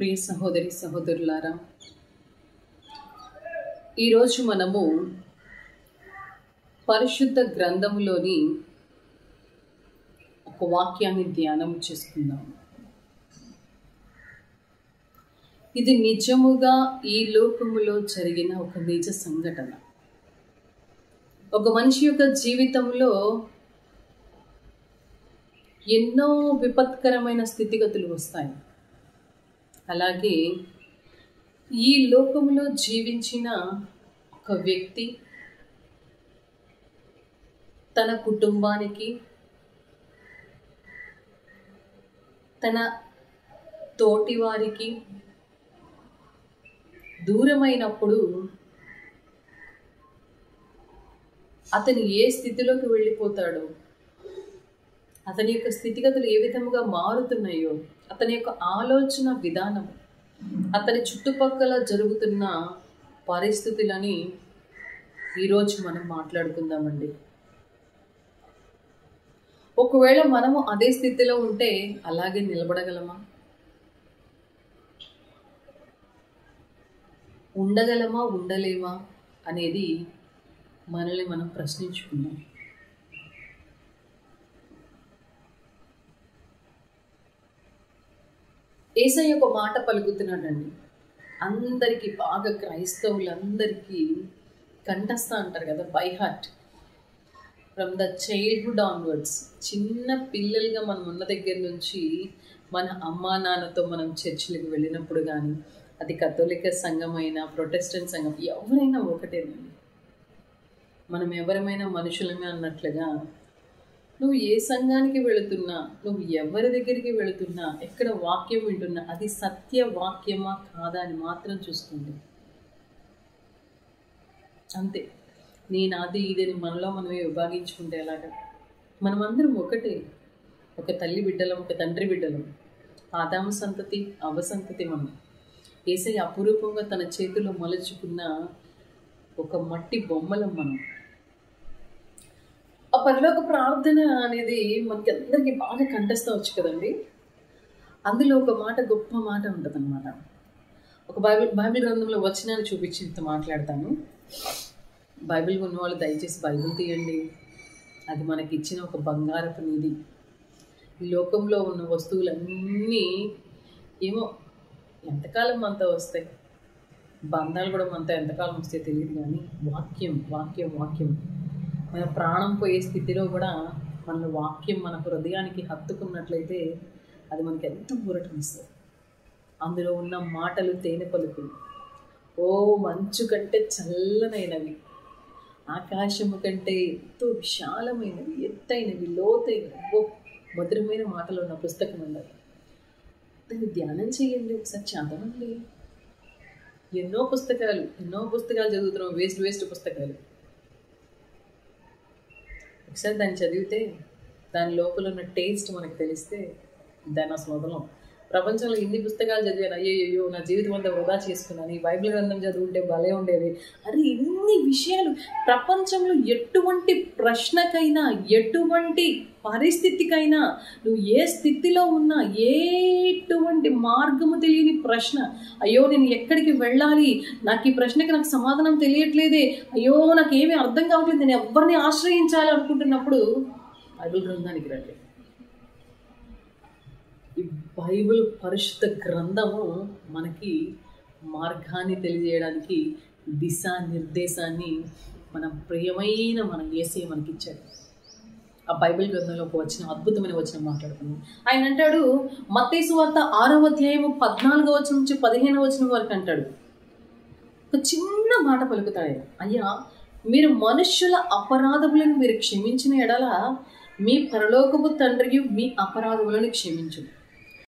ప్రియ సహోదరి సహోదరులారా, ఈరోజు మనము పరిశుద్ధ గ్రంథములోని ఒక వాక్యాన్ని ధ్యానం చేసుకుందాం. ఇది నిజముగా ఈ లోకములో జరిగిన ఒక నిజ సంఘటన. ఒక మనిషి యొక్క జీవితంలో ఎన్నో విపత్కరమైన స్థితిగతులు వస్తాయి. అలాగే ఈ లోకంలో జీవించిన ఒక వ్యక్తి తన కుటుంబానికి, తన తోటి వారికి దూరమైనప్పుడు అతను ఏ స్థితిలోకి వెళ్ళిపోతాడో, అతని యొక్క స్థితిగతులు ఏ విధముగా మారుతున్నాయో, అతని యొక్క ఆలోచన విధానం, అతని చుట్టుపక్కల జరుగుతున్న పరిస్థితులని ఈరోజు మనం మాట్లాడుకుందామండి. ఒకవేళ మనము అదే స్థితిలో ఉంటే అలాగే నిలబడగలమా? ఉండగలమా, ఉండలేమా అనేది మనల్ని మనం ప్రశ్నించుకుందాం. యేసయ్య ఒక మాట పలుకుతున్నాడండి. అందరికీ బాగా క్రైస్తవులందరికీ కంఠస్థ అంటారు కదా, by heart, from the childhood onwards. చిన్న పిల్లలుగా మనం ఉన్న దగ్గర నుంచి మన అమ్మా నాన్నతో మనం చర్చిలకు వెళ్ళినప్పుడు కానీ, అది కథోలిక సంఘమైనా ప్రొటెస్టెంట్ సంఘం, ఎవరైనా ఒకటేనండి. మనం ఎవరమైనా మనుషులమే అన్నట్లుగా, నువ్వు ఏ సంఘానికి వెళుతున్నా, నువ్వు ఎవరి దగ్గరికి వెళుతున్నా, ఎక్కడ వాక్యం వింటున్నా, అది సత్య వాక్యమా కాదా అని మాత్రం చూసుకోండి. అంతే. నేను అది ఇదని మనలో మనమే విభాగించుకుంటే ఎలాగా? మనమందరం ఒకటే, ఒక తల్లి బిడ్డలం, ఒక తండ్రి బిడ్డలం. ఆదాము సంతతి, అవ్వ సంతతి మనం. యేసయ్య అపురూపంగా తన చేతిలో మలుచుకున్న ఒక మట్టి బొమ్మలం మనం. ఆ పరలోక ప్రార్థన అనేది మనకి అందరికీ బాగా కంఠస్థవచ్చు కదండి. అందులో ఒక మాట, గొప్ప మాట ఉంటుంది అన్నమాట. ఒక బైబిల్ గ్రంథంలో వచనాన్ని చూపించి ఇంత మాట్లాడతాను. బైబిల్ ఉన్నవాళ్ళు దయచేసి బైబిల్ తీయండి. అది మనకి ఇచ్చిన ఒక బంగారపు నిధి. ఈ లోకంలో ఉన్న వస్తువులన్నీ ఏమో ఎంతకాలం మనతో వస్తాయి, బంధాలు కూడా మనతో ఎంతకాలం వస్తాయో తెలియదు, కానీ వాక్యం వాక్యం వాక్యం మన ప్రాణం పోయే స్థితిలో కూడా మన వాక్యం మన హృదయానికి హత్తుకున్నట్లయితే అది మనకి ఎంతో ఊరటనిస్తుంది. అందులో ఉన్న మాటలు తేనె పలుకులు, ఓ మంచు కంటే చల్లనైనవి, ఆకాశము కంటే ఎంతో విశాలమైనవి, ఎత్తైనవి, లోతైనవి, ఓ మధురమైన మాటలు ఉన్న పుస్తకం ఉండదు. దాన్ని ధ్యానం చేయండి, ఒకసారి చదవండి. ఎన్నో పుస్తకాలు చదువుతున్నాం, వేస్ట్ పుస్తకాలు. ఒకసారి దాన్ని చదివితే దాని లోపల ఉన్న టేస్ట్ మనకు తెలిస్తే దాన్ని అసలు వదలం. ప్రపంచంలో ఇన్ని పుస్తకాలు చదివాను, అయ్యో నా జీవితం అంతా వృధా చేసుకున్నాను, ఈ బైబిల్ గ్రంథం చదువుంటే భలే ఉండేది. అరే, ఇన్ని విషయాలు ప్రపంచంలో ఎటువంటి ప్రశ్నకైనా, ఎటువంటి పరిస్థితికైనా, నువ్వు ఏ స్థితిలో ఉన్నా, ఎటువంటి మార్గము తెలియని ప్రశ్న, అయ్యో నేను ఎక్కడికి వెళ్ళాలి, నాకు ఈ ప్రశ్నకి నాకు సమాధానం తెలియట్లేదే, అయ్యో నాకేమీ అర్థం కావట్లేదు, నేను ఎవరిని ఆశ్రయించాలి అనుకుంటున్నప్పుడు బైబిల్ గ్రంథానికి రండి. ఈ బైబిల్ పరిశుద్ధ గ్రంథము మనకి మార్గాన్ని తెలియజేయడానికి, దిశానిర్దేశాన్ని మన ప్రియమైన మన యేసయ్య మనకి ఇచ్చాడు. ఆ బైబిల్ గ్రంథంలో వచ్చిన అద్భుతమైన వచనం మాట్లాడుకున్నాం. ఆయన అంటాడు, మత్తయి సువార్త 6వ అధ్యాయము 14వ వచనం నుంచి 15వ వచనం వరకు అంటాడు, ఒక చిన్న మాట పలుకుతాడు ఆయన. అయ్యా, మీరు మనుష్యుల అపరాధములను మీరు క్షమించిన ఎడల మీ పరలోకపు తండ్రి మీ అపరాధములను క్షమించు.